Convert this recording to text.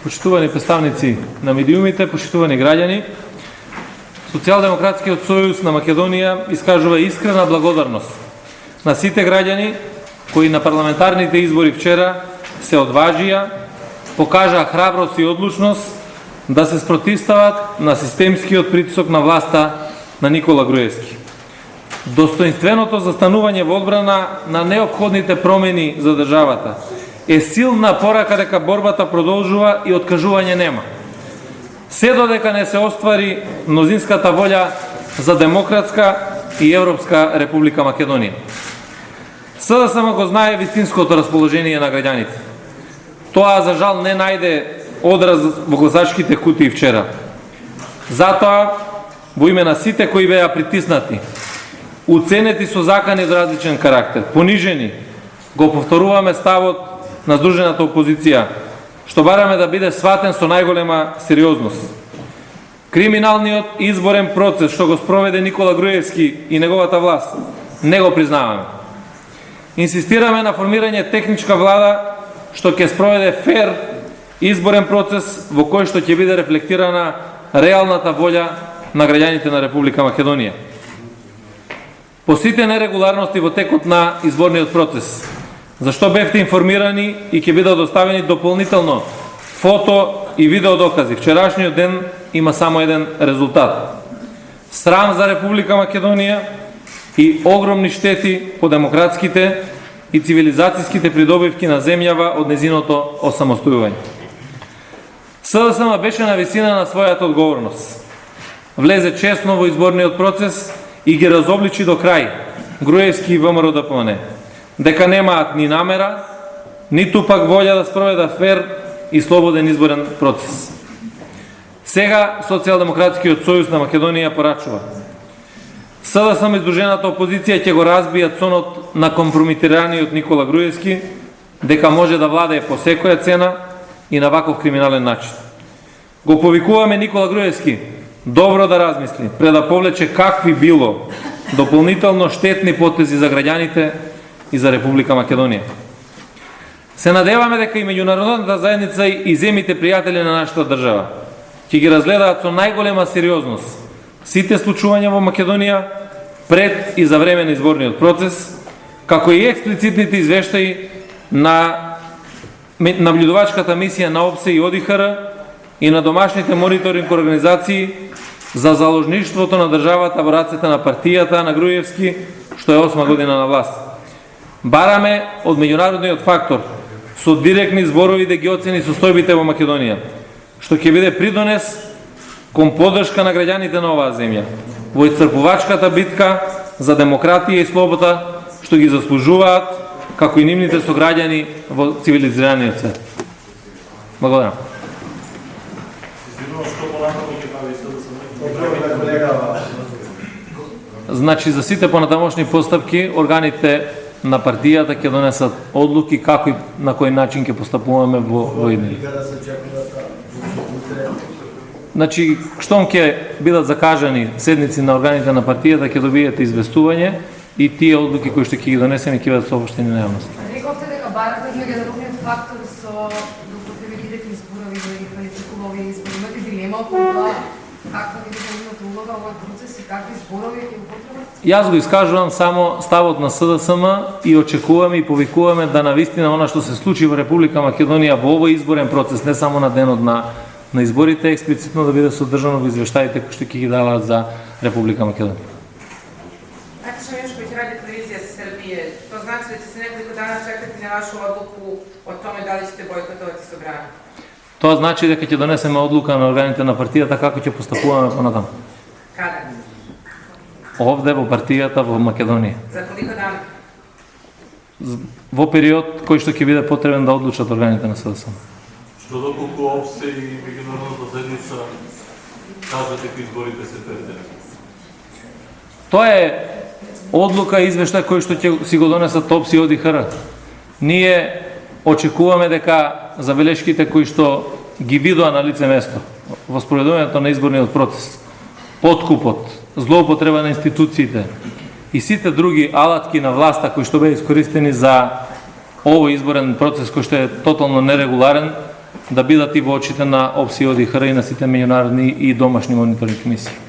почитувани представници на медиумите, почитувани граѓани, Социјалдемократскиот сојуз на Македонија искажува искрена благодарност на сите граѓани кои на парламентарните избори вчера се одважија, покажаа храброст и одлучност да се спротивстават на системскиот притисок на власта на Никола Груевски. Достоинственото застанување во одбрана на неопходните промени за државата е силна порака дека борбата продолжува и откажување нема. Се додека не се оствари мнозинската волја за демократска и Европска Република Македонија. СДСМ го знае вистинското расположение на граѓаните. Тоа за жал не најде одраз во гласачките кутии вчера. Затоа, во име на сите кои беа притиснати, уценети со закани од различен карактер, понижени, го повторуваме ставот на здружената опозиција, што бараме да биде сватен со најголема сериозност. Криминалниот изборен процес што го спроведе Никола Груевски и неговата власт, не го признаваме. Инсистираме на формирање техничка влада што ќе спроведе фер изборен процес во кој што ќе биде рефлектирана реалната волја на граѓаните на Република Македонија. По сите нерегуларности во текот на изборниот процес, зашто бевте информирани и ќе бидат доставени дополнително фото и видео докази. Вчерашниот ден има само еден резултат. Срам за Република Македонија и огромни штети по демократските и цивилизацијските придобивки на земјава од незиното осамостојување. СДСМ беше на висина на својата одговорност. Влезе честно во изборниот процес и ги разобличи до крај Груевски и ВМРО ДПМН, дека немаат ни намера, ниту пак волја да спроведат фер и слободен изборен процес. Сега Социјалдемократскиот сојуз на Македонија порачува: СДСМ и здружената опозиција ќе го разбијат сонот на компромитираниот Никола Груевски дека може да владее по секоја цена и на ваков криминален начин. Го повикуваме Никола Груевски добро да размисли пред да повлече какви било дополнително штетни потези за граѓаните и за Република Македонија. Се надеваме дека и меѓународната заедница и земите пријатели на нашата држава ќе ги разгледаат со најголема сериозност сите случувања во Македонија пред и за време на изборниот процес, како и експлицитните извештаи на наблюдувачката мисија на ОПСЕ и ОДИХР и на домашните мониторинг организации за заложништвото на државата во рацете на партијата на Груевски, што е 8 година на власт. Бараме од меѓународниот фактор со директни зборови да ги оцени состојбите во Македонија, што ќе биде придонес кон поддршка на граѓаните на оваа земја во исцрпувачката битка за демократија и слобода што ги заслужуваат како и нивните сограѓани во цивилизираниот свет. Благодарам. Значи, за сите понатамошни постапки, органите на партијата ќе донесат одлуки како и на кој начин ќе постапуваме во иднини. Значи, штом ќе бидат закажани седници на органите на партијата, ќе добиете известување и тие одлуки кои што ќе ги донесеме ќе бидат соопштени на јавноста. Рековте дека барате од меѓународниот фактор со доктор изборови да ги квалификува овие избори. Имате дилема околу тоа каква ќе биде нивната улога во овој процес и какви зборови ќе употребат? Јас го искажувам само ставот на СДСМ и очекуваме и повикуваме да навистина она што се случи во Република Македонија во овој изборен процес, не само на денот на изборите, експлицитно да биде содржано во извештаите кои што ќе ги даваат за Република Македонија. Нataša Mišković, Radio Televizija Srbije. To znači da će se nekoliko dana čekati na vašu odluku o tome da li ćete bojkotovati собрание? Тоа значи дека ќе донесеме одлука на органите на партијата како ќе постапуваме понатаму. Kada? Овде во партијата во Македонија. За колико дана? Во период кој што ќе биде потребен да одлучат органите на СДСМ. Што доколку ОПСЕ и меѓународната заедница кажат дека изборите се предвидени? Тоа е одлука и извештај кој што ќе си го донесат ОПСЕ и ОДИХР. Ние очекуваме дека забелешките кои што ги видоа на лице место во спроведувањето на изборниот процес, подкупот, злоупотреба на институциите и сите други алатки на власта кои што беа искористени за овој изборен процес кој што е тотално нерегуларен, да бидат и во очите на ОПСИ, ОДИХР и на сите меѓународни и домашни мониторинг мисии.